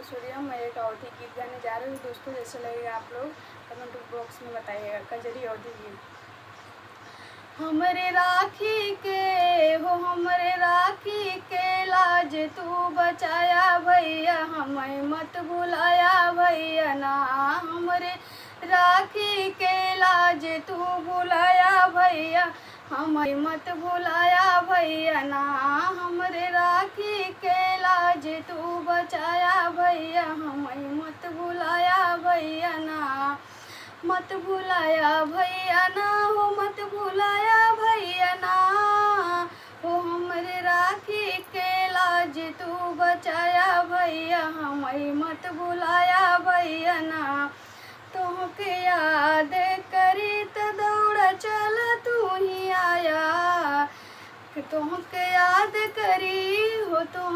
सूर्या। मैं एक अवधी गीत गाने जा रही हूँ दोस्तों, जैसे लगेगा आप लोग कमेंट बॉक्स में बताइएगा। कजरी अवधी गीत। हमरे राखी के हो, हमरे राखी के लाज तू बचाया भैया, हमें मत भुलाया भैया ना। हमरे राखी के लाज तू भुलाया भैया, हमें मत भुलाया भैया ना। हमरे राखी के लाज तू बचाया भैया, हमें मत भुलाया भैया ना। मत भुलाया भैया ना हो, मत भुलाया भैया ना हो। हमरे राखी के लाज तू बचाया भैया, हमें मत भुलाया भैया ना। तोहके याद करी त दौड़ चल तू ही आया, तोहके याद करी हो तो